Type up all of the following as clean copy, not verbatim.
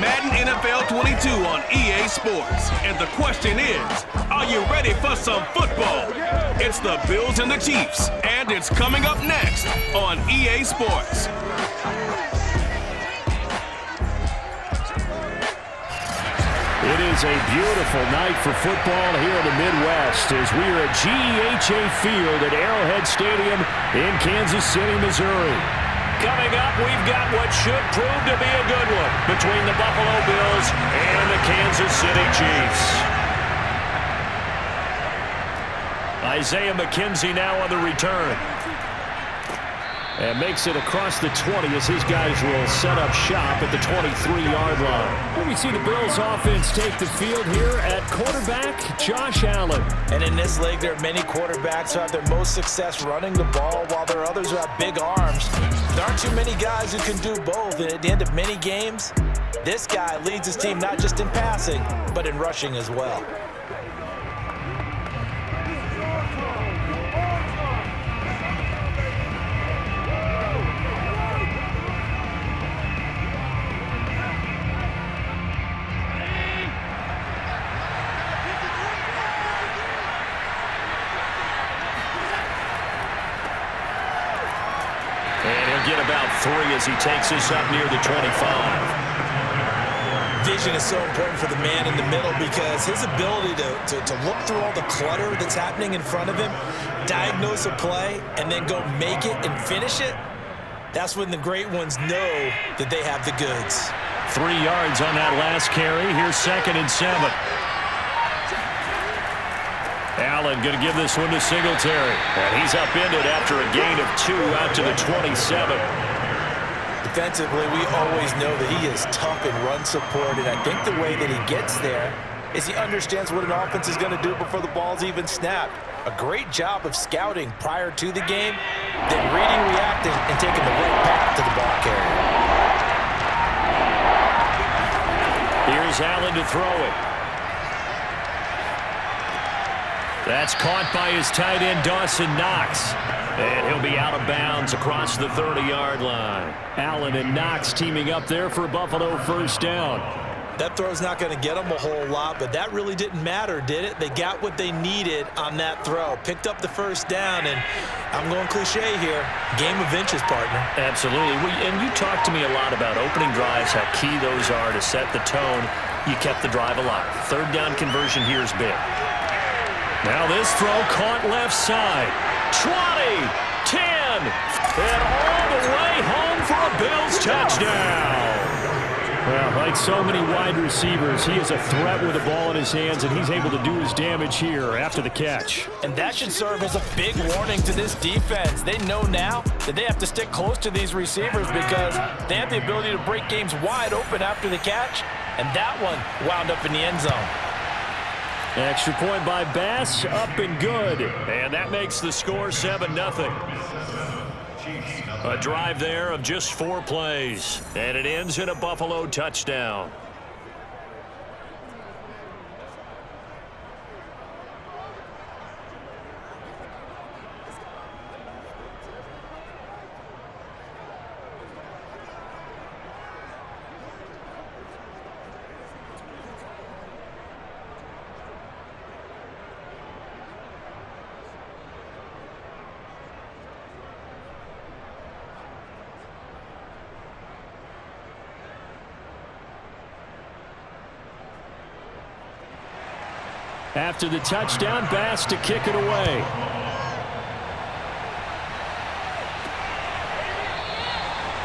Madden NFL 22 on EA Sports. And the question is, are you ready for some football? It's the Bills and the Chiefs, and it's coming up next on EA Sports. It is a beautiful night for football here in the Midwest as we are at GEHA Field at Arrowhead Stadium in Kansas City, Missouri. Coming up, we've got what should prove to be a good one between the Buffalo Bills and the Kansas City Chiefs. Isaiah McKenzie now on the return. And makes it across the 20 as his guys will set up shop at the 23-yard line. Here we see the Bills offense take the field here at quarterback Josh Allen. And in this league, there are many quarterbacks who have their most success running the ball, while there are others who have big arms. There aren't too many guys who can do both, and at the end of many games, this guy leads his team not just in passing, but in rushing as well. Get about 3 as he takes us up near the 25. Vision is so important for the man in the middle because his ability to look through all the clutter that's happening in front of him, diagnose a play, and then go make it and finish it, that's when the great ones know that they have the goods. 3 yards on that last carry. Here's 2nd and 7. Allen going to give this one to Singletary. And he's upended after a gain of 2 out to the 27. Defensively, we always know that he is tough in run support, and I think the way that he gets there is he understands what an offense is going to do before the ball's even snapped. A great job of scouting prior to the game, then reading, reacting, and taking the right path to the ball carrier. Here's Allen to throw it. That's caught by his tight end, Dawson Knox. And he'll be out of bounds across the 30-yard line. Allen and Knox teaming up there for Buffalo first down. That throw's not going to get them a whole lot, but that really didn't matter, did it? They got what they needed on that throw. Picked up the first down, and I'm going cliche here. Game of inches, partner. Absolutely. And you talked to me a lot about opening drives, how key those are to set the tone. You kept the drive alive. 3rd down conversion here is big. Now this throw caught left side. 20, 10, and all the way home for a Bills touchdown. Well, like so many wide receivers, he is a threat with the ball in his hands, and he's able to do his damage here after the catch. And that should serve as a big warning to this defense. They know now that they have to stick close to these receivers because they have the ability to break games wide open after the catch, and that one wound up in the end zone. Extra point by Bass, up and good. And that makes the score 7-0. A drive there of just 4 plays. And it ends in a Buffalo touchdown. After the touchdown, Bass to kick it away.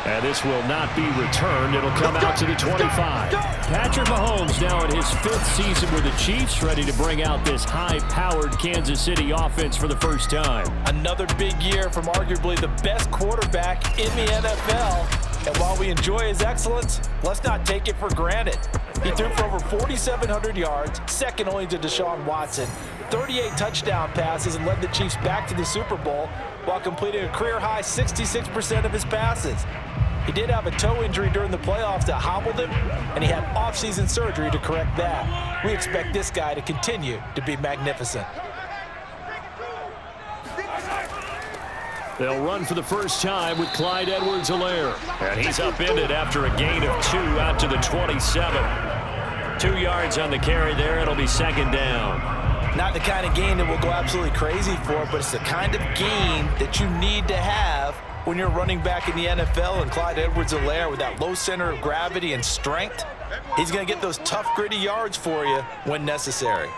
And this will not be returned. It'll come out to the 25. Patrick Mahomes now in his 5th season with the Chiefs, ready to bring out this high-powered Kansas City offense for the first time. Another big year from arguably the best quarterback in the NFL. And while we enjoy his excellence, let's not take it for granted. He threw for over 4,700 yards, second only to Deshaun Watson, 38 touchdown passes, and led the Chiefs back to the Super Bowl while completing a career-high 66% of his passes. He did have a toe injury during the playoffs that hobbled him, and he had off-season surgery to correct that. We expect this guy to continue to be magnificent. They'll run for the first time with Clyde Edwards-Helaire. And he's upended after a gain of 2 out to the 27. 2 yards on the carry there. It'll be second down. Not the kind of gain that we'll go absolutely crazy for, but it's the kind of gain that you need to have when you're running back in the NFL. And Clyde Edwards-Helaire, with that low center of gravity and strength, he's going to get those tough, gritty yards for you when necessary.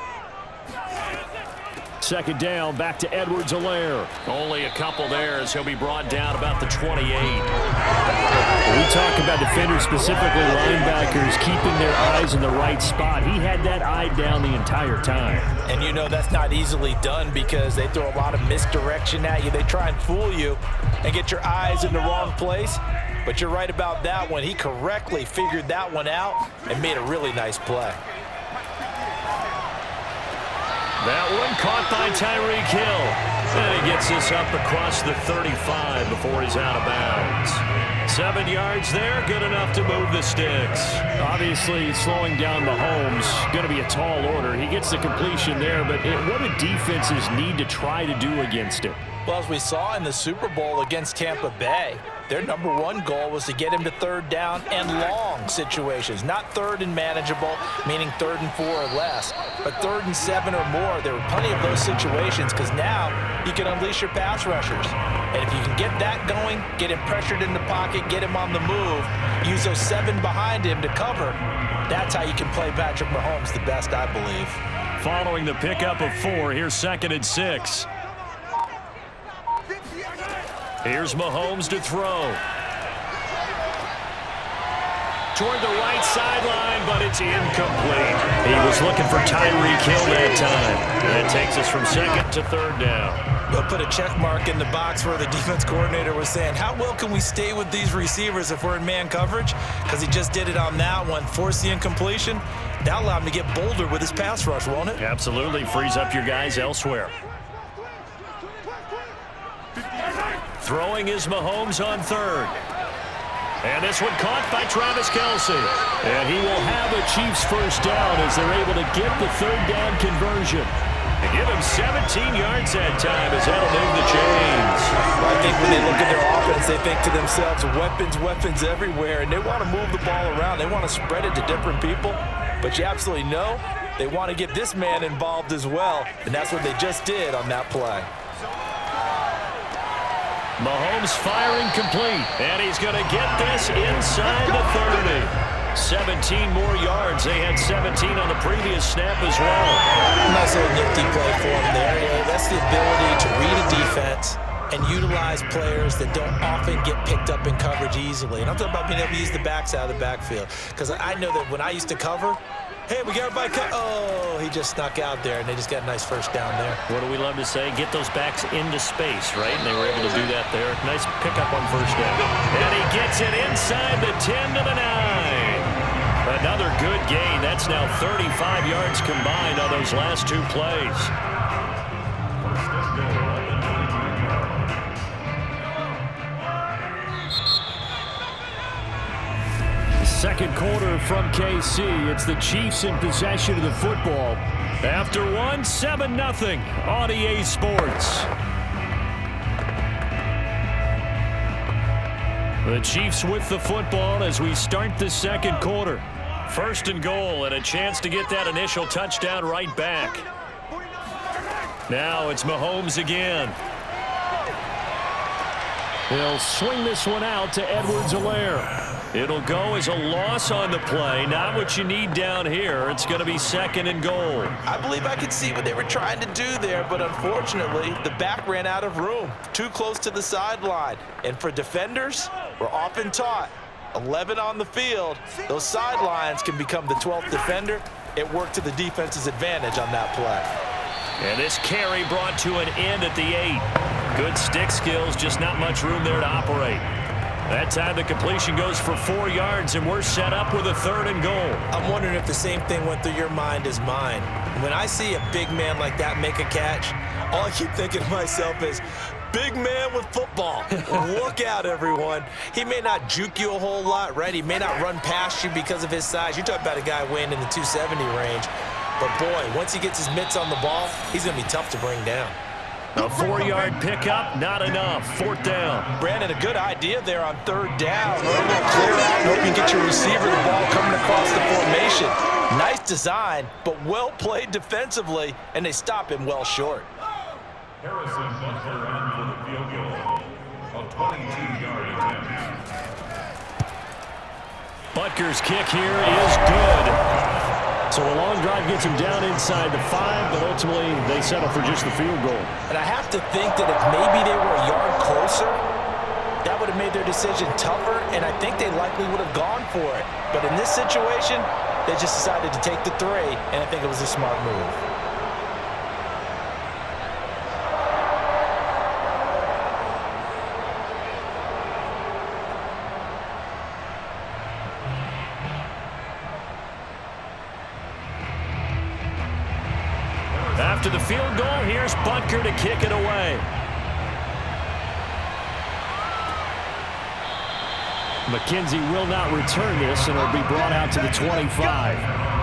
Second down, back to Edwards-Helaire. Only a couple there as he'll be brought down about the 28. When we talk about defenders, specifically linebackers, keeping their eyes in the right spot, he had that eye down the entire time. And you know that's not easily done because they throw a lot of misdirection at you. They try and fool you and get your eyes in the wrong place. But you're right about that one. He correctly figured that one out and made a really nice play. That one caught by Tyreek Hill. And he gets this up across the 35 before he's out of bounds. 7 yards there, good enough to move the sticks. Obviously, slowing down Mahomes, going to be a tall order. He gets the completion there, but what do defenses need to try to do against it? Well, as we saw in the Super Bowl against Tampa Bay, their number one goal was to get him to third down and long situations. Not third and manageable, meaning 3rd and 4 or less, but 3rd and 7 or more. There were plenty of those situations because now you can unleash your pass rushers. And if you can get that going, get him pressured in the pocket, get him on the move, use those 7 behind him to cover, that's how you can play Patrick Mahomes the best, I believe. Following the pickup of 4, here's 2nd and 6. Here's Mahomes to throw. Toward the right sideline, but it's incomplete. He was looking for Tyreek Hill that time. That takes us from 2nd to 3rd down. They'll put a check mark in the box where the defense coordinator was saying, how well can we stay with these receivers if we're in man coverage? Because he just did it on that one, forced the incompletion. That allowed him to get bolder with his pass rush, won't it? Absolutely, frees up your guys elsewhere. Throwing is Mahomes on 3rd. And this one caught by Travis Kelce. And he will have a Chiefs first down as they're able to get the 3rd down conversion. They give him 17 yards that time as that'll move the chains. Well, I think when they look at their offense, they think to themselves, weapons everywhere, and they want to move the ball around. They want to spread it to different people. But you absolutely know they want to get this man involved as well, and that's what they just did on that play. Mahomes firing complete, and he's going to get this inside the 30. 17 more yards. They had 17 on the previous snap as well. Nice little nifty play for him there. Yeah, that's the ability to read a defense and utilize players that don't often get picked up in coverage easily. And I'm talking about being able to use the backs out of the backfield. Because I know that when I used to cover, hey, we got everybody cut. Oh, he just snuck out there, and they just got a nice first down there. What do we love to say? Get those backs into space, right? And they were able to do that there. Nice pickup on first down. And he gets it inside the 10 to the 9. Another good gain. That's now 35 yards combined on those last 2 plays. Second quarter from KC. It's the Chiefs in possession of the football. After 1, 7-0 on EA Sports. The Chiefs with the football as we start the second quarter. 1st and goal and a chance to get that initial touchdown right back. Now it's Mahomes again. He'll swing this one out to Edwards-Helaire. It'll go as a loss on the play. Not what you need down here. It's going to be 2nd and goal. I believe I could see what they were trying to do there, but unfortunately, the back ran out of room. Too close to the sideline. And for defenders, we're often taught, 11 on the field, those sidelines can become the 12th defender. It worked to the defense's advantage on that play. And this carry brought to an end at the 8. Good stick skills, just not much room there to operate. That time the completion goes for 4 yards, and we're set up with a 3rd and goal. I'm wondering if the same thing went through your mind as mine. When I see a big man like that make a catch, all I keep thinking to myself is, big man with football. Look out, everyone. He may not juke you a whole lot, right? He may not run past you because of his size. You're talking about a guy weighing in the 270 range. But, boy, once he gets his mitts on the ball, he's going to be tough to bring down. A 4-yard pickup, not enough. 4th down. Brandon, a good idea there on 3rd down. Clear out and hope you get your receiver the ball coming across the formation. Nice design, but well played defensively, and they stop him well short. Harrison Butker in for the field goal. A 22-yard attempt. Butker's kick here is good. So a long drive gets him down inside the 5, but ultimately they settle for just the field goal. And I have to think that if maybe they were a yard closer, that would have made their decision tougher, and I think they likely would have gone for it. But in this situation, they just decided to take the 3, and I think it was a smart move. After the field goal, here's Butker to kick it away. McKenzie will not return this, and it'll be brought out to the 25.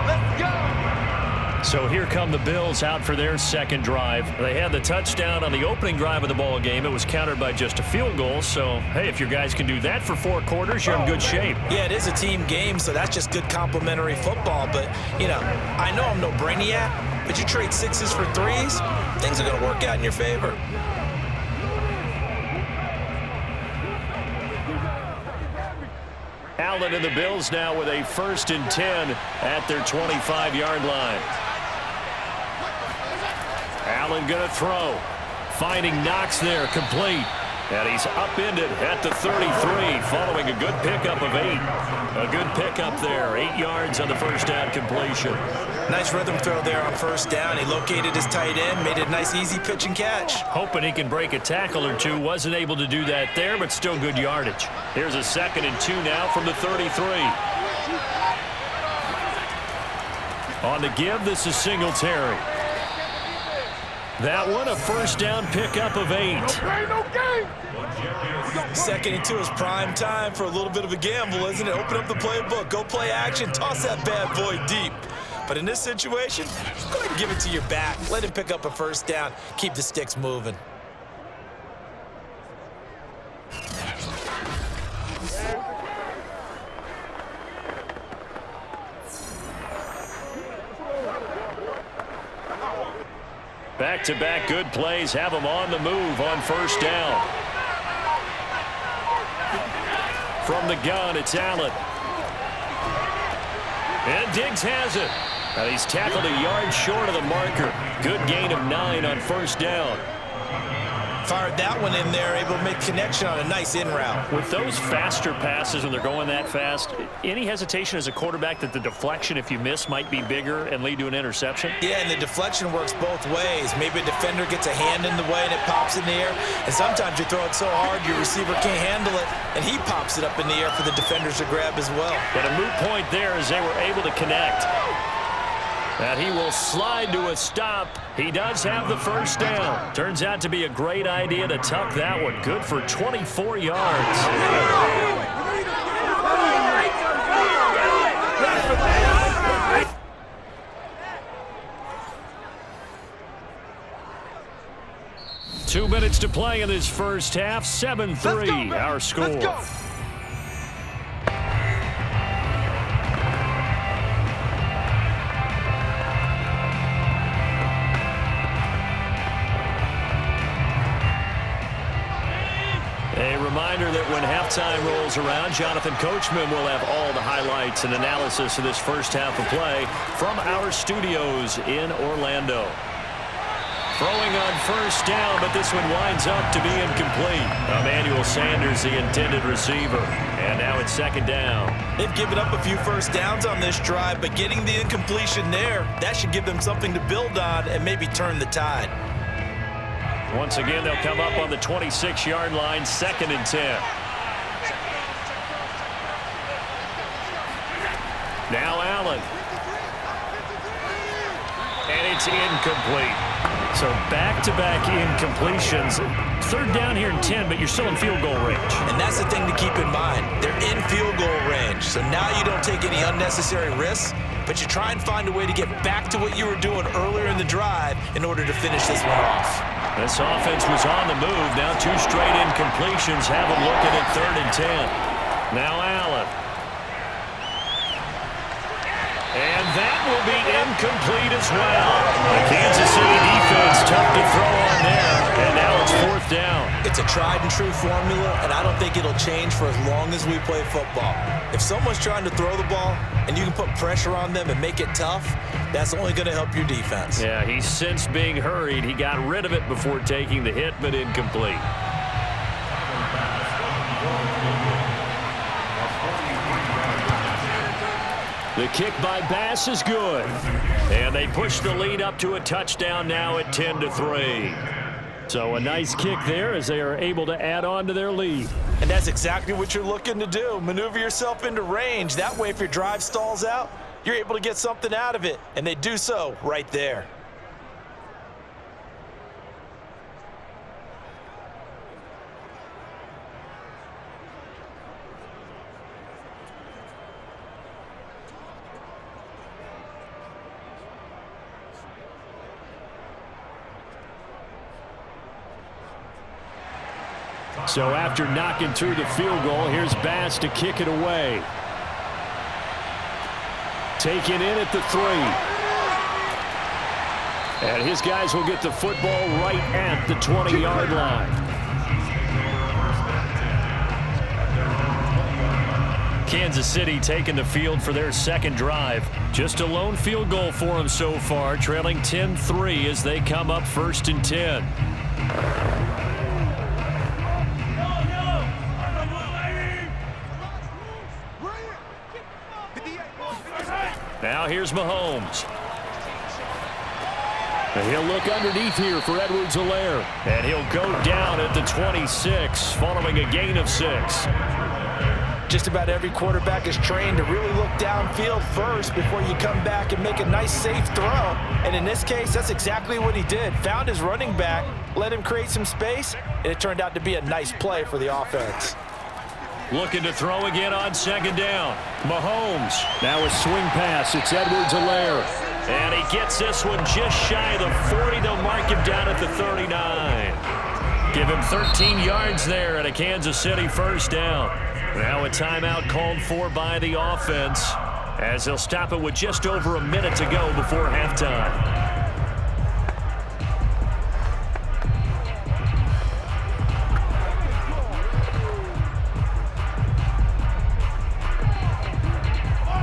Let's go! So here come the Bills out for their second drive. They had the touchdown on the opening drive of the ball game. It was countered by just a field goal. So, hey, if your guys can do that for 4 quarters, you're in good shape. Yeah, it is a team game, so that's just good complimentary football. But, you know, I know I'm no brainiac, but you trade 6s for 3s, things are going to work out in your favor. Allen and the Bills now with a 1st and 10 at their 25-yard line. Allen going to throw. Finding Knox there, complete. And he's upended at the 33, following a good pickup of 8. A good pickup there, 8 yards on the 1st down completion. Nice rhythm throw there on 1st down. He located his tight end, made it a nice, easy pitch and catch. Hoping he can break a tackle or two. Wasn't able to do that there, but still good yardage. Here's a 2nd and 2 now from the 33. On the give, this is Singletary. That one, a 1st down pickup of 8. 2nd and 2 is prime time for a little bit of a gamble, isn't it? Open up the playbook, go play action, toss that bad boy deep. But in this situation, go ahead and give it to your back. Let him pick up a 1st down. Keep the sticks moving. Back-to-back good plays have them on the move on 1st down. From the gun, it's Allen. And Diggs has it. And he's tackled a yard short of the marker. Good gain of 9 on 1st down. Fired that one in there, able to make connection on a nice in route. With those faster passes when they're going that fast, any hesitation as a quarterback that the deflection, if you miss, might be bigger and lead to an interception? Yeah, and the deflection works both ways. Maybe a defender gets a hand in the way and it pops in the air. And sometimes you throw it so hard your receiver can't handle it, and he pops it up in the air for the defenders to grab as well. But a moot point there as they were able to connect. And he will slide to a stop. He does have the 1st down. Turns out to be a great idea to tuck that one. Good for 24 yards. 2 minutes to play in this 1st half. 7-3, our score. A reminder that when halftime rolls around, Jonathan Coachman will have all the highlights and analysis of this 1st half of play from our studios in Orlando. Throwing on 1st down, but this one winds up to be incomplete. Emmanuel Sanders, the intended receiver. And now it's 2nd down. They've given up a few 1st downs on this drive, but getting the incompletion there, that should give them something to build on and maybe turn the tide. Once again, they'll come up on the 26-yard line, 2nd and 10. Now Allen. And it's incomplete. So back-to-back incompletions. 3rd down here and 10, but you're still in field goal range. And that's the thing to keep in mind. They're in field goal range. So now you don't take any unnecessary risks, but you try and find a way to get back to what you were doing earlier in the drive in order to finish this one off. This offense was on the move. Now 2 straight incompletions have them looking at 3rd and 10. Now Allen. And that will be incomplete as well. The Kansas City defense tough to throw on there. And now it's 4th down. It's a tried-and-true formula, and I don't think it'll change for as long as we play football. If someone's trying to throw the ball and you can put pressure on them and make it tough, that's only going to help your defense. Yeah, he sensed being hurried. He got rid of it before taking the hit, but incomplete. The kick by Bass is good. And they push the lead up to a touchdown now at 10-3. So a nice kick there as they are able to add on to their lead. And that's exactly what you're looking to do. Maneuver yourself into range. That way, if your drive stalls out, you're able to get something out of it. And they do so right there. So after knocking through the field goal, here's Bass to kick it away. Taken in at the 3. And his guys will get the football right at the 20-yard line. Kansas City taking the field for their second drive. Just a lone field goal for them so far, trailing 10-3 as they come up 1st and 10. Now here's Mahomes. And he'll look underneath here for Edwards-Helaire. And he'll go down at the 26 following a gain of 6. Just about every quarterback is trained to really look downfield first before you come back and make a nice, safe throw. And in this case, that's exactly what he did. Found his running back, let him create some space, and it turned out to be a nice play for the offense. Looking to throw again on 2nd down. Mahomes. Now a swing pass. It's Edwards-Helaire. And he gets this one just shy of the 40. They'll mark him down at the 39. Give him 13 yards there and a Kansas City 1st down. Now a timeout called for by the offense as they'll stop it with just over a minute to go before halftime.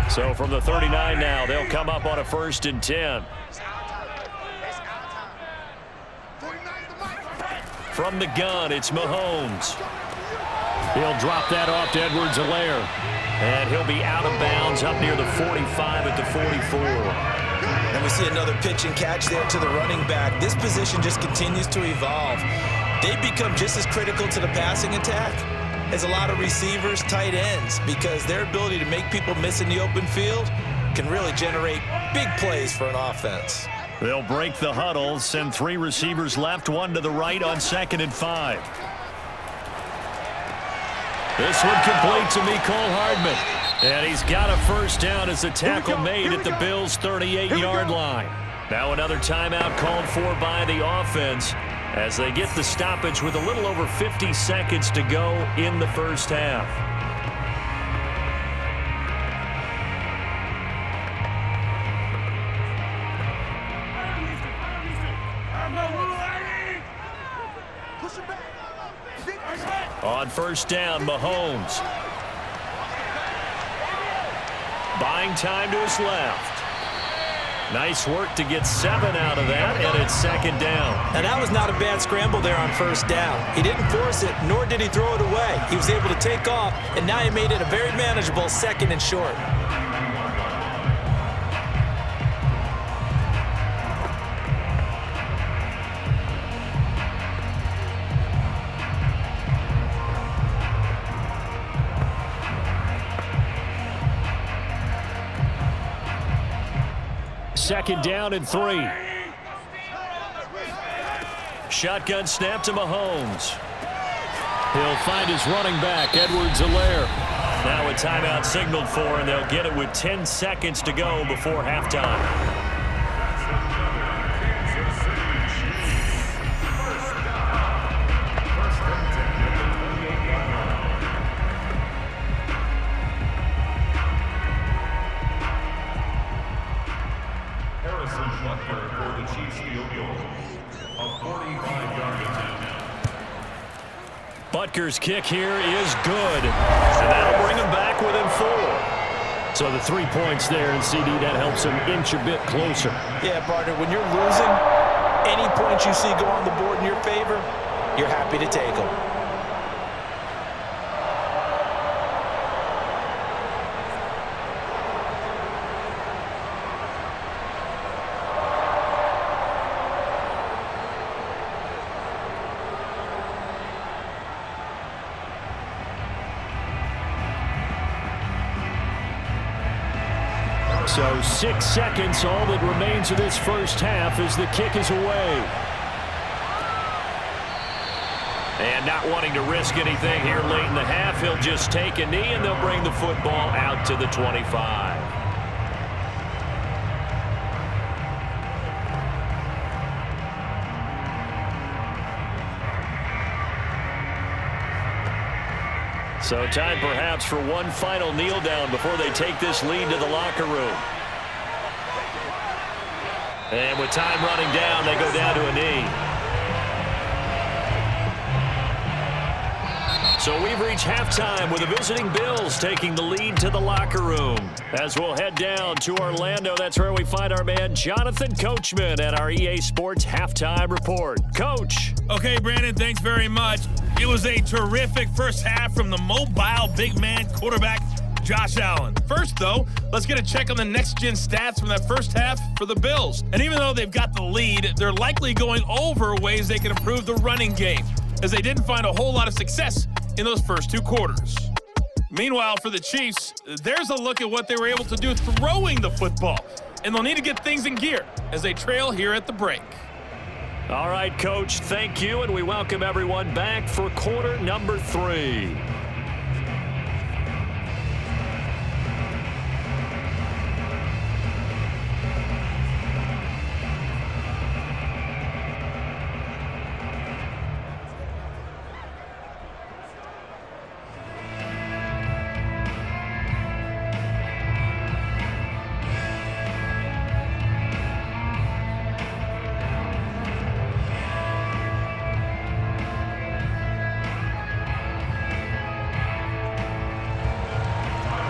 So from the 39 now, they'll come up on a 1st and 10. From the gun, it's Mahomes. He'll drop that off to Edwards-Helaire. And he'll be out of bounds up near the 45 at the 44. And we see another pitch and catch there to the running back. This position just continues to evolve. They become just as critical to the passing attack as a lot of receivers, tight ends, because their ability to make people miss in the open field can really generate big plays for an offense. They'll break the huddle, send 3 receivers left, 1 to the right on 2nd and 5. This one complete to Mecole Hardman. And he's got a 1st down as the tackle made at the Bills' 38-yard line. Now another timeout called for by the offense as they get the stoppage with a little over 50 seconds to go in the 1st half. On 1st down, Mahomes. Buying time to his left. Nice work to get 7 out of that, and it's 2nd down. And that was not a bad scramble there on 1st down. He didn't force it, nor did he throw it away. He was able to take off, and now he made it a very manageable 2nd and short. Second down and 3. Shotgun snap to Mahomes. He'll find his running back, Edwards-Helaire. Now a timeout signaled for, and they'll get it with 10 seconds to go before halftime. Butker's kick here is good. And that'll bring him back within 4. So the 3 points there, and CD, that helps him inch a bit closer. Yeah, partner, when you're losing, any points you see go on the board in your favor, you're happy to take them. So 6 seconds, all that remains of this first half as the kick is away. And not wanting to risk anything here late in the half, he'll just take a knee and they'll bring the football out to the 25. So time perhaps for one final kneel down before they take this lead to the locker room. And with time running down, they go down to a knee. So we've reached halftime with the visiting Bills taking the lead to the locker room. As we'll head down to Orlando, that's where we find our man Jonathan Coachman at our EA Sports Halftime Report. Coach. Okay, Brandon, thanks very much. It was a terrific first half from the mobile big man quarterback, Josh Allen. First, though, let's get a check on the next-gen stats from that first half for the Bills. And even though they've got the lead, they're likely going over ways they can improve the running game, as they didn't find a whole lot of success in those first 2 quarters. Meanwhile, for the Chiefs, there's a look at what they were able to do throwing the football. And they'll need to get things in gear as they trail here at the break. All right, Coach, thank you, and we welcome everyone back for quarter number 3.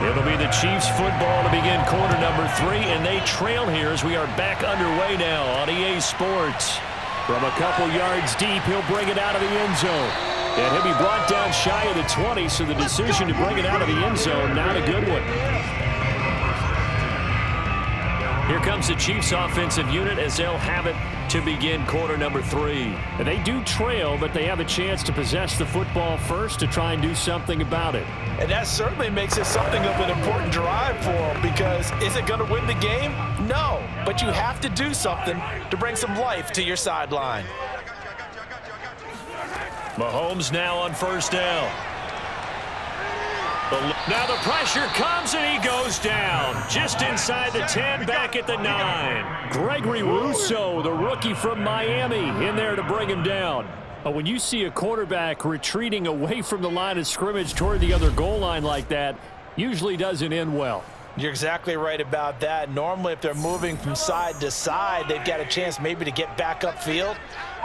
It'll be the Chiefs football to begin quarter number 3, and they trail here as we are back underway now on EA Sports. From a couple yards deep, he'll bring it out of the end zone. And he'll be brought down shy of the 20, so the decision to bring it out of the end zone, not a good one. Here comes the Chiefs offensive unit as they'll have it to begin quarter number 3. And they do trail, but they have a chance to possess the football first to try and do something about it. And that certainly makes it something of an important drive for them, because is it going to win the game? No, but you have to do something to bring some life to your sideline. Mahomes now on first down. Now the pressure comes and he goes down. Just inside the 10, back at the 9. Gregory Rousseau, the rookie from Miami, in there to bring him down. But when you see a quarterback retreating away from the line of scrimmage toward the other goal line like that, usually doesn't end well. You're exactly right about that. Normally, if they're moving from side to side, they've got a chance maybe to get back upfield.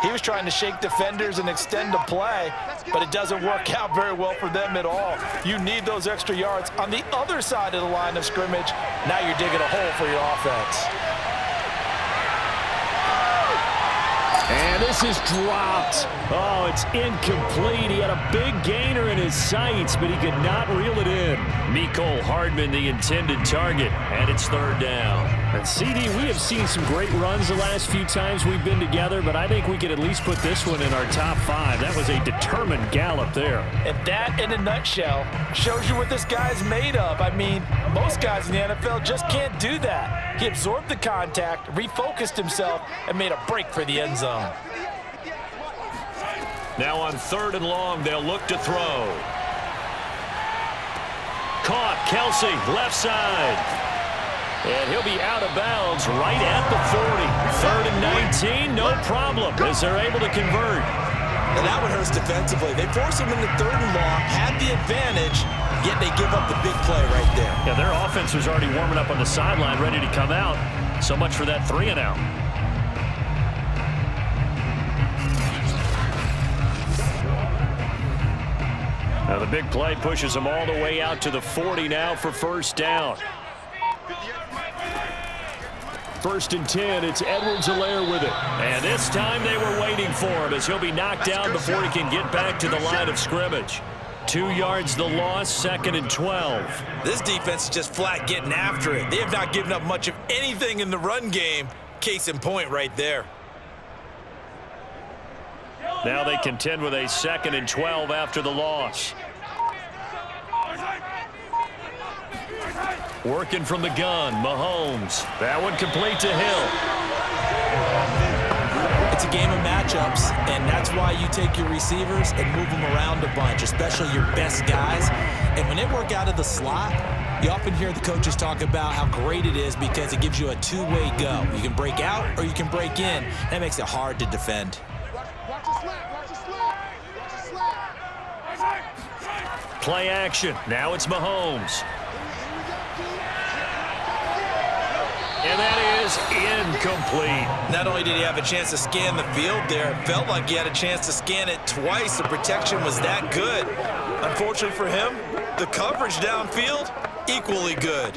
He was trying to shake defenders and extend the play, but it doesn't work out very well for them at all. You need those extra yards on the other side of the line of scrimmage. Now you're digging a hole for your offense. And this is dropped. Oh, it's incomplete. He had a big gainer in his sights, but he could not reel it in. Mecole Hardman, the intended target, and it's third down. And CD, we have seen some great runs the last few times we've been together, but I think we could at least put this one in our top 5. That was a determined gallop there. And that, in a nutshell, shows you what this guy's made of. I mean, most guys in the NFL just can't do that. He absorbed the contact, refocused himself, and made a break for the end zone. Now on third and long, they'll look to throw. Caught, Kelsey, left side. And he'll be out of bounds right at the 40. Third and 19, no problem, as they're able to convert. And that one hurts defensively. They force him into third and long, had the advantage, yet they give up the big play right there. Yeah, their offense was already warming up on the sideline, ready to come out. So much for that 3 and out. Now the big play pushes them all the way out to the 40 now for first down. 1st and 10, it's Edwards-Helaire with it. And this time they were waiting for him as he'll be knocked down before he can get back to the line of scrimmage. 2 yards the loss, 2nd and 12. This defense is just flat getting after it. They have not given up much of anything in the run game. Case in point right there. Now they contend with a 2nd and 12 after the loss. Working from the gun, Mahomes. That one complete to Hill. It's a game of matchups, and that's why you take your receivers and move them around a bunch, especially your best guys. And when they work out of the slot, you often hear the coaches talk about how great it is because it gives you a two-way go. You can break out or you can break in. That makes it hard to defend. Play action. Now it's Mahomes. And that is incomplete. Not only did he have a chance to scan the field there, it felt like he had a chance to scan it twice. The protection was that good. Unfortunately for him, the coverage downfield, equally good.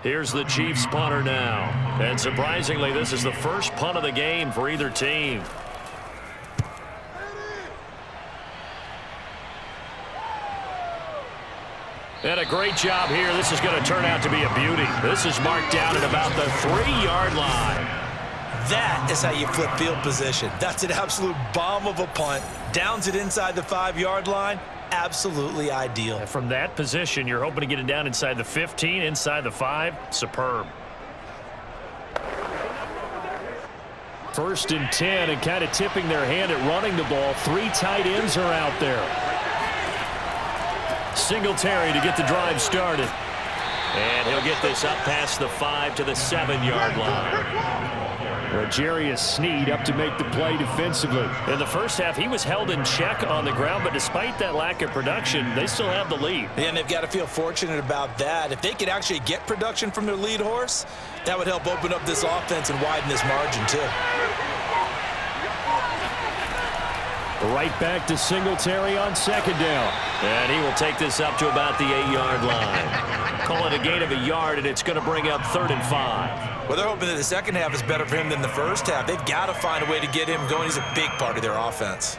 Here's the Chiefs punter now. And surprisingly, this is the first punt of the game for either team. And a great job here. This is going to turn out to be a beauty. This is marked down at about the 3-yard line. That is how you flip field position. That's an absolute bomb of a punt. Downs it inside the 5-yard line. Absolutely ideal. And from that position, you're hoping to get it down inside the 15, inside the 5. Superb. 1st and 10, and kind of tipping their hand at running the ball. 3 tight ends are out there. Singletary to get the drive started. And he'll get this up past the 5 to the 7-yard line. Jerry Sneed up to make the play defensively. In the first half, he was held in check on the ground, but despite that lack of production, they still have the lead. And they've got to feel fortunate about that. If they could actually get production from their lead horse, that would help open up this offense and widen this margin too. Right back to Singletary on 2nd down. And he will take this up to about the 8-yard line. Call it a gain of a yard, and it's going to bring up 3rd and 5. Well, they're hoping that the second half is better for him than the first half. They've got to find a way to get him going. He's a big part of their offense.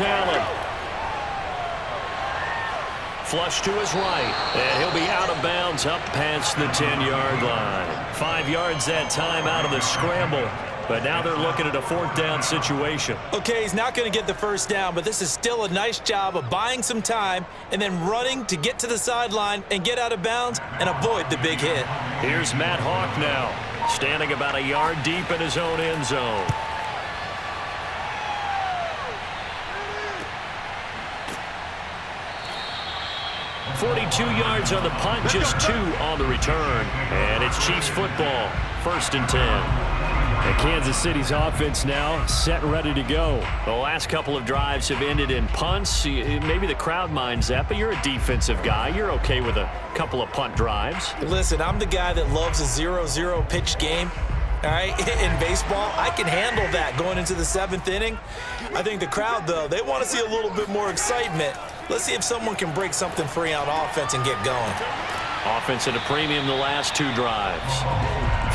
Allen. Flush to his right, and he'll be out of bounds up past the 10-yard line. 5 yards that time out of the scramble, but now they're looking at a 4th down situation. Okay, he's not going to get the first down, but this is still a nice job of buying some time and then running to get to the sideline and get out of bounds and avoid the big hit. Here's Matt Hawk now, standing about a yard deep in his own end zone. 42 yards on the punt, just 2 on the return. And it's Chiefs football, 1st and 10. And Kansas City's offense now set and ready to go. The last couple of drives have ended in punts. Maybe the crowd minds that, but you're a defensive guy. You're okay with a couple of punt drives. Listen, I'm the guy that loves a 0-0 pitch game. All right, in baseball, I can handle that going into the 7th inning. I think the crowd, though, they want to see a little bit more excitement. Let's see if someone can break something free on offense and get going. Offense at a premium the last 2 drives.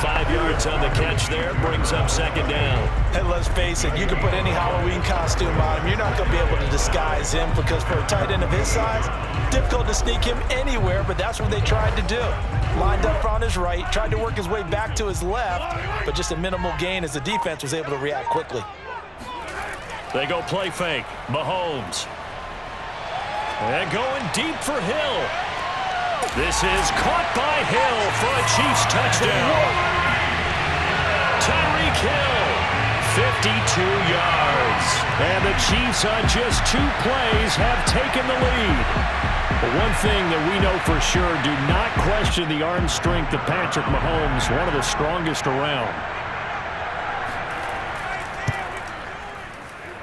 5 yards on the catch there, brings up 2nd down. And let's face it, you can put any Halloween costume on him. You're not going to be able to disguise him because for a tight end of his size, difficult to sneak him anywhere, but that's what they tried to do. Lined up on his right, tried to work his way back to his left, but just a minimal gain as the defense was able to react quickly. They go play fake. Mahomes. And going deep for Hill. This is caught by Hill for a Chiefs touchdown. Tyreek Hill, yards. And the Chiefs on just 2 plays have taken the lead. But one thing that we know for sure, do not question the arm strength of Patrick Mahomes, one of the strongest around.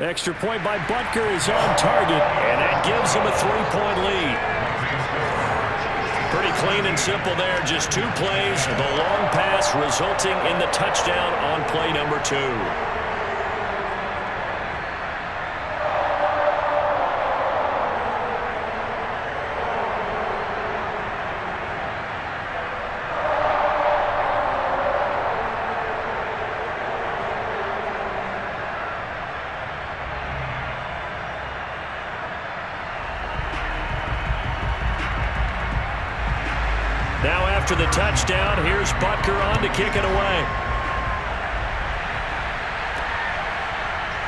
Extra point by Butker is on target, and that gives him a 3-point lead. Pretty clean and simple there, just 2 plays, the long pass resulting in the touchdown on play number 2. Now after the touchdown, here's Butker on to kick it away.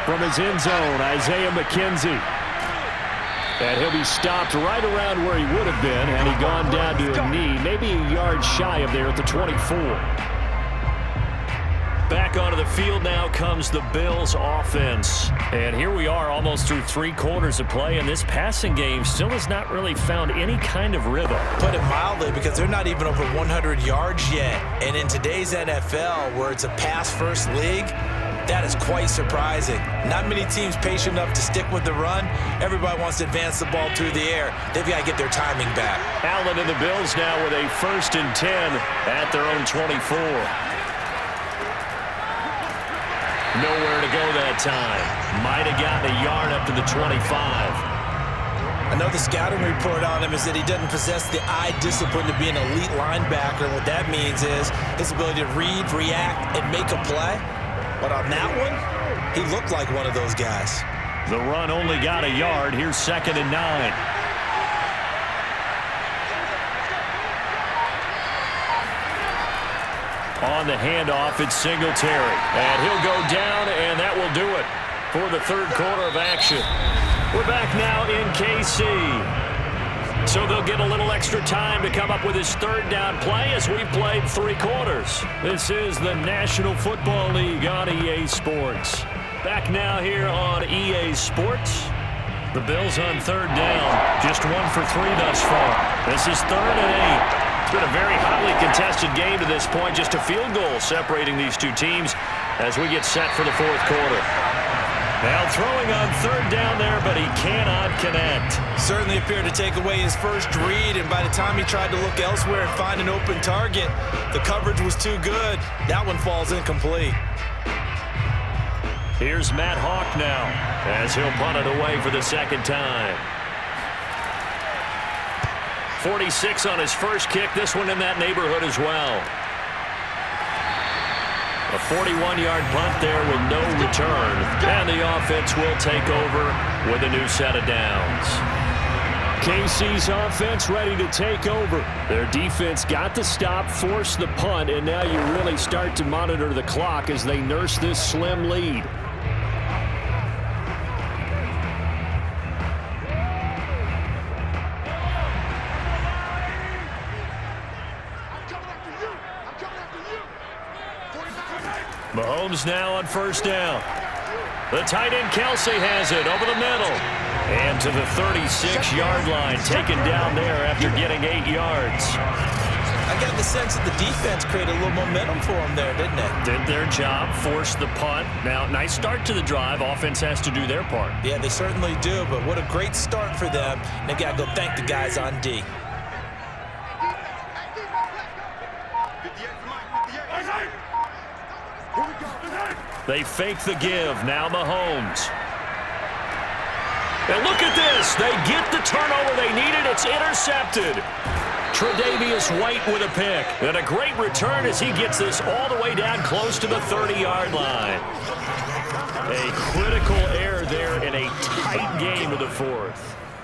From his end zone, Isaiah McKenzie. And he'll be stopped right around where he would have been had he gone down to a knee, maybe a yard shy of there at the 24. Back onto the field now comes the Bills offense. And here we are almost through 3 quarters of play, and this passing game still has not really found any kind of rhythm. Put it mildly, because they're not even over 100 yards yet. And in today's NFL, where it's a pass-first league, that is quite surprising. Not many teams patient enough to stick with the run. Everybody wants to advance the ball through the air. They've got to get their timing back. Allen and the Bills now with a 1st and 10 at their own 24. Nowhere to go that time. Might have gotten a yard up to the 25. Another scouting report on him is that he doesn't possess the eye discipline to be an elite linebacker. What that means is his ability to read, react, and make a play. But on that one, he looked like one of those guys. The run only got a yard. Here's 2nd and 9. On the handoff, it's Singletary. And he'll go down, and that will do it for the 3rd quarter of action. We're back now in KC. So they'll get a little extra time to come up with his 3rd down play as we've played 3 quarters. This is the National Football League on EA Sports. Back now here on EA Sports. The Bills on 3rd down. Just 1 for 3 thus far. This is 3rd and 8. It's been a very hotly contested game to this point. Just a field goal separating these 2 teams as we get set for the 4th quarter. Now throwing on 3rd down there, but he cannot connect. Certainly appeared to take away his first read, and by the time he tried to look elsewhere and find an open target, the coverage was too good. That one falls incomplete. Here's Matt Hawk now as he'll punt it away for the 2nd time. 46 on his first kick. This one in that neighborhood as well. A 41-yard punt there with no return. And the offense will take over with a new set of downs. KC's offense ready to take over. Their defense got the stop, forced the punt, and now you really start to monitor the clock as they nurse this slim lead. Mahomes now on 1st down. The tight end Kelsey has it over the middle. And to the 36-yard line, taken down there after getting 8 yards. I got the sense that the defense created a little momentum for them there, didn't it? Did their job, forced the punt. Now, nice start to the drive. Offense has to do their part. Yeah, they certainly do, but what a great start for them. They've got to go thank the guys on D. They fake the give. Now Mahomes. And look at this. They get the turnover they needed. It's intercepted. Tre'Davious White with a pick. And a great return as he gets this all the way down close to the 30-yard line. A critical error there in a tight game of the 4th.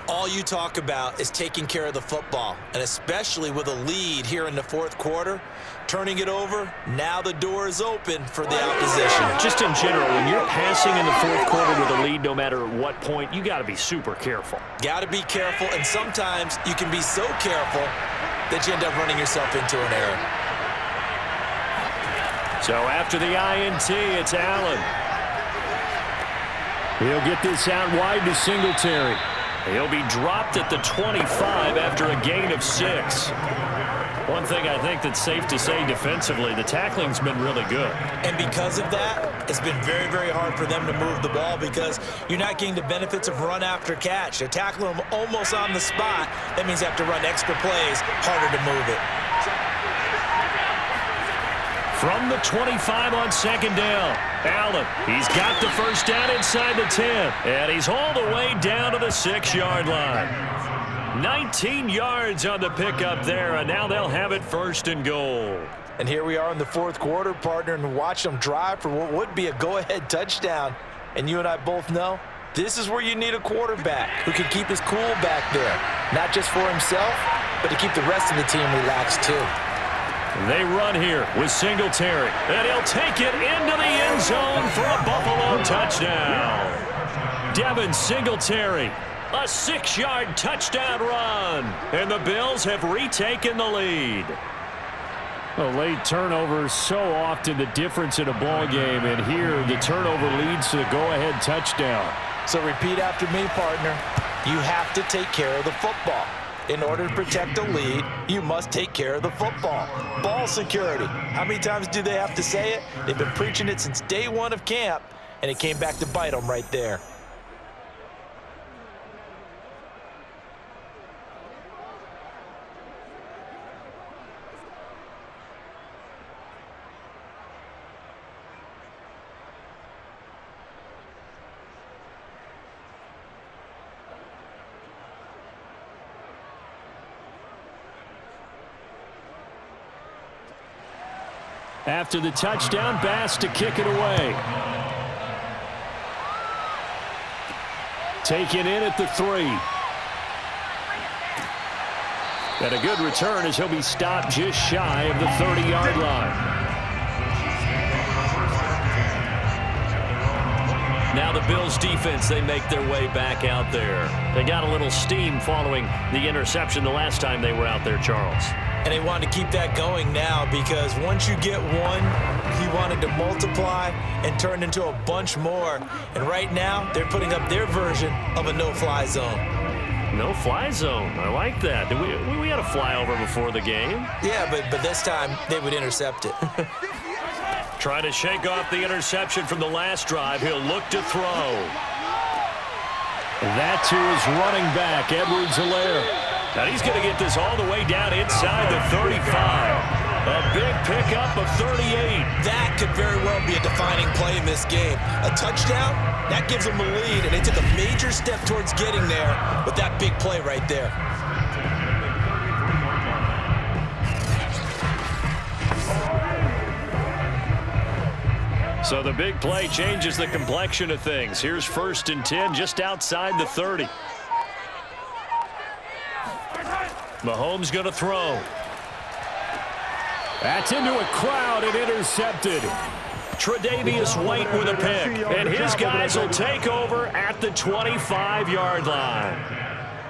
All you talk about is taking care of the football, and especially with a lead here in the 4th quarter, turning it over, now the door is open for the opposition. Just in general, when you're passing in the 4th quarter with a lead, no matter what point, you got to be super careful. Got to be careful, and sometimes you can be so careful that you end up running yourself into an error. So after the INT, it's Allen. He'll get this out wide to Singletary. He'll be dropped at the 25 after a gain of 6. One thing I think that's safe to say defensively, the tackling's been really good. And because of that, it's been very, very hard for them to move the ball because you're not getting the benefits of run after catch. They tackle them almost on the spot. That means you have to run extra plays, harder to move it. From the 25 on second down, Allen, he's got the first down inside the 10, and he's all the way down to the 6-yard line. 19 yards on the pickup there, and now they'll have it first and goal. And here we are in the fourth quarter, partner, and watch them drive for what would be a go-ahead touchdown. And you and I both know this is where you need a quarterback who can keep his cool back there, not just for himself, but to keep the rest of the team relaxed too. They run here with Singletary, and he'll take it into the end zone for a Buffalo touchdown. Devin Singletary, a 6-yard touchdown run, and the Bills have retaken the lead. A late turnover is so often the difference in a ball game, and here the turnover leads to the go-ahead touchdown. So repeat after me, partner. You have to take care of the football. In order to protect a lead, you must take care of the football. Ball security. How many times do they have to say it? They've been preaching it since day one of camp, and it came back to bite them right there. After the touchdown, Bass to kick it away. Taken in at the 3. And a good return as he'll be stopped just shy of the 30-yard line. Now the Bills defense, they make their way back out there. They got a little steam following the interception the last time they were out there, Charles. And they want to keep that going now because once you get one, you wanted to multiply and turn into a bunch more. And right now, they're putting up their version of a no-fly zone. No-fly zone. I like that. We had a flyover before the game. Yeah, but this time, they would intercept it. Trying to shake off the interception from the last drive. He'll look to throw. That to his running back, Edwards-Helaire. And he's going to get this all the way down inside the 35. A big pickup of 38. That could very well be a defining play in this game. A touchdown, that gives them a lead, and they took a major step towards getting there with that big play right there. So the big play changes the complexion of things. Here's 1st and 10 just outside the 30. Mahomes going to throw. That's into a crowd and intercepted. Tre'Davious White with a pick. And his guys will take over at the 25-yard line.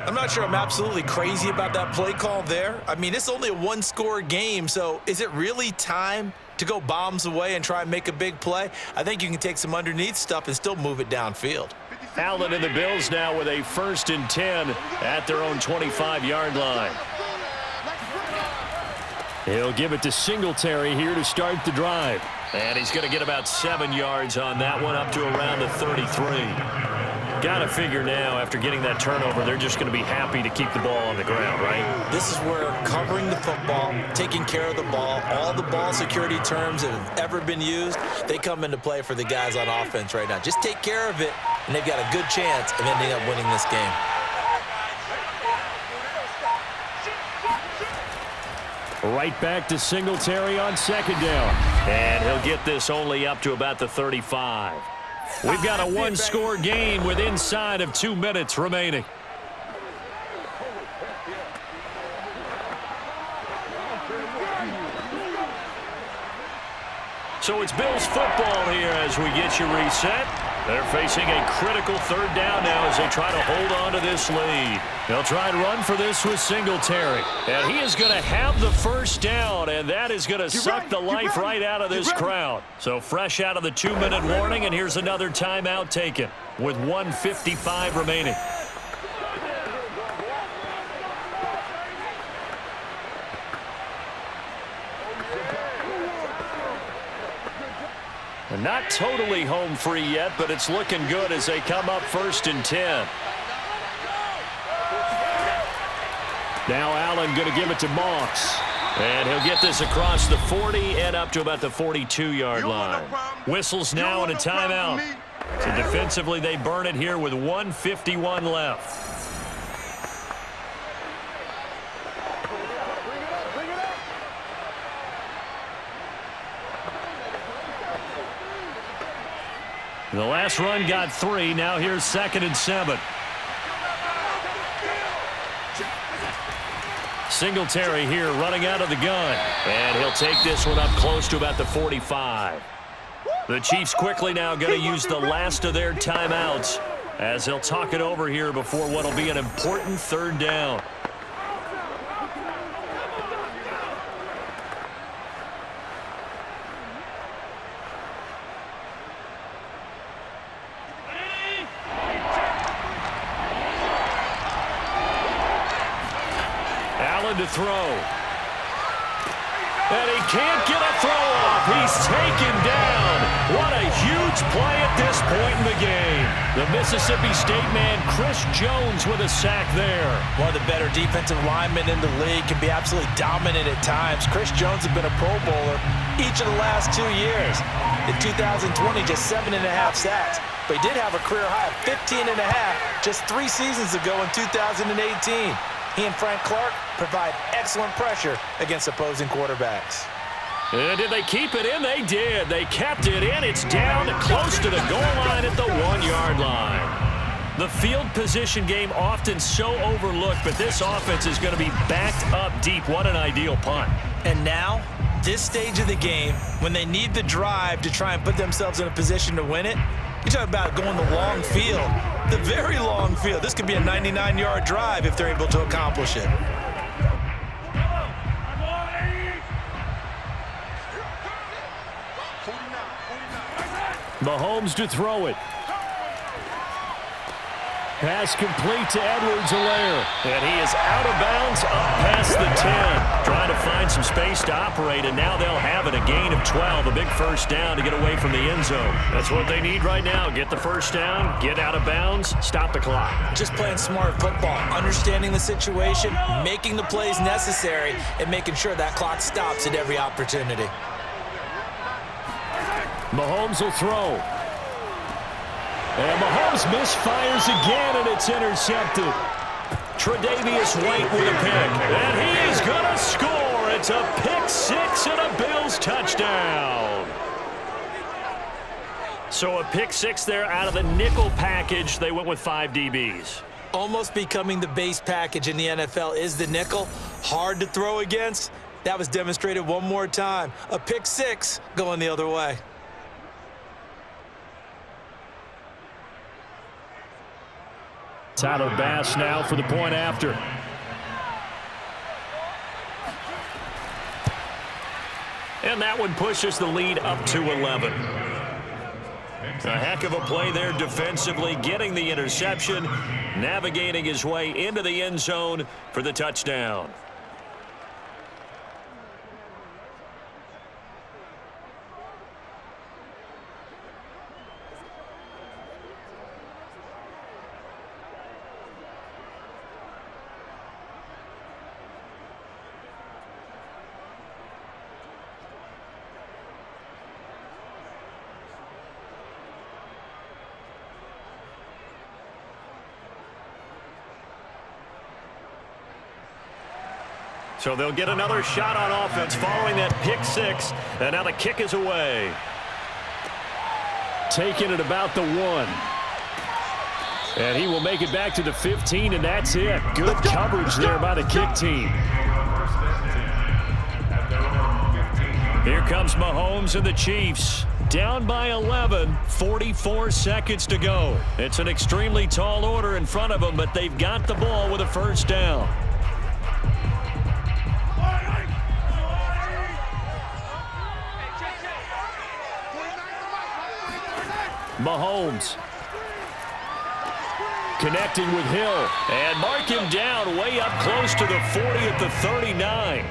I'm not sure I'm absolutely crazy about that play call there. I mean, it's only a one-score game, so is it really time to go bombs away and try and make a big play? I think you can take some underneath stuff and still move it downfield. Allen and the Bills now with a 1st and 10 at their own 25-yard line. He'll give it to Singletary here to start the drive. And he's going to get about 7 yards on that one, up to around the 33. Got to figure now, after getting that turnover, they're just going to be happy to keep the ball on the ground, right? This is where covering the football, taking care of the ball, all the ball security terms that have ever been used, they come into play for the guys on offense right now. Just take care of it, and they've got a good chance of ending up winning this game. Right back to Singletary on 2nd down. And he'll get this only up to about the 35. We've got a one-score game with inside of 2 minutes remaining. So it's Bills football here as we get you reset. They're facing a critical third down now as they try to hold on to this lead. They'll try and run for this with Singletary. And he is going to have the first down, and that is going to suck the life right out of this crowd. So fresh out of the 2-minute warning, and here's another timeout taken with 1:55 remaining. And not totally home free yet, but it's looking good as they come up 1st and 10. Now Allen going to give it to Moss. And he'll get this across the 40 and up to about the 42-yard line. Whistles now and a timeout. So defensively they burn it here with 1:51 left. The last run got 3. Now here's 2nd and 7. Singletary here running out of the gun. And he'll take this one up close to about the 45. The Chiefs quickly now going to use the last of their timeouts as they'll talk it over here before what will be an important 3rd down. To throw. And he can't get a throw off. He's taken down. What a huge play at this point in the game. The Mississippi State man, Chris Jones, with a sack there. One of the better defensive linemen in the league, can be absolutely dominant at times. Chris Jones has been a Pro Bowler each of the last 2 years. In 2020, just 7.5 sacks. But he did have a career high of 15.5 just 3 seasons ago in 2018. He and Frank Clark provide excellent pressure against opposing quarterbacks. And did they keep it in? They did. They kept it in. It's down close to the goal line at the 1-yard line. The field position game often so overlooked, but this offense is going to be backed up deep. What an ideal punt. And now, this stage of the game, when they need the drive to try and put themselves in a position to win it, you talk about going the long field, the very long field. This could be a 99-yard drive if they're able to accomplish it. Mahomes to throw it. Pass complete to Edwards-Helaire. And he is out of bounds up past the 10. Trying to find some space to operate, and now they'll have it. A gain of 12, a big first down to get away from the end zone. That's what they need right now. Get the first down, get out of bounds, stop the clock. Just playing smart football, understanding the situation, making the plays necessary, and making sure that clock stops at every opportunity. Mahomes will throw. And Mahomes misfires again, and it's intercepted. Tre'Davious White with a pick. And he is going to score. It's a pick six and a Bills touchdown. So a pick six there out of the nickel package. They went with 5 DBs. Almost becoming the base package in the NFL is the nickel. Hard to throw against. That was demonstrated one more time. A pick six going the other way. Tyler Bass now for the point after. And that one pushes the lead up to 11. A heck of a play there defensively, getting the interception, navigating his way into the end zone for the touchdown. So they'll get another shot on offense following that pick six. And now the kick is away. Taking it about the 1. And he will make it back to the 15, and that's it. Good coverage there by the kick team. Here comes Mahomes and the Chiefs. Down by 11, 44 seconds to go. It's an extremely tall order in front of them, but they've got the ball with a first down. Mahomes connecting with Hill, and mark him down way up close to the 40 at the 39.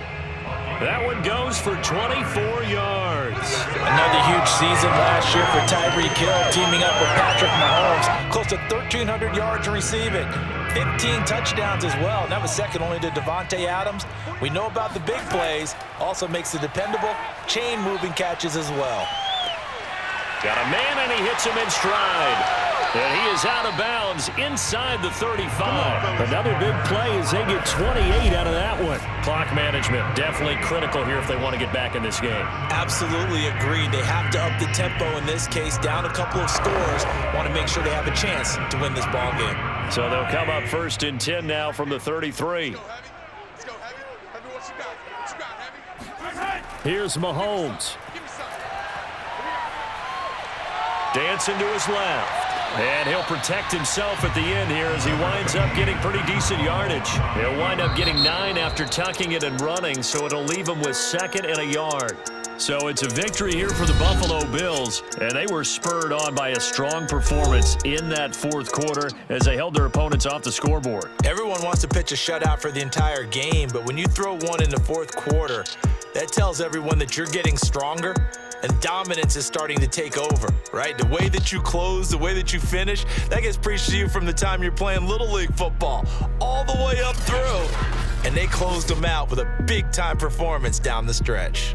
That one goes for 24 yards. Another huge season last year for Tyreek Hill, teaming up with Patrick Mahomes. Close to 1,300 yards receiving, 15 touchdowns as well. And that was second only to Devontae Adams. We know about the big plays. Also makes the dependable chain-moving catches as well. Got a man, and he hits him in stride. And he is out of bounds inside the 35. Another big play as they get 28 out of that one. Clock management definitely critical here if they want to get back in this game. Absolutely agreed. They have to up the tempo in this case, down a couple of scores. Want to make sure they have a chance to win this ball game. So they'll come up 1st and 10 now from the 33. Here's Mahomes. Dancing to his left. And he'll protect himself at the end here as he winds up getting pretty decent yardage. He'll wind up getting 9 after tucking it and running, so it'll leave him with 2nd and a yard. So it's a victory here for the Buffalo Bills, and they were spurred on by a strong performance in that 4th quarter as they held their opponents off the scoreboard. Everyone wants to pitch a shutout for the entire game, but when you throw one in the 4th quarter, that tells everyone that you're getting stronger and dominance is starting to take over, right? The way that you close, the way that you finish, that gets preached to you from the time you're playing Little League football all the way up through. And they closed them out with a big-time performance down the stretch.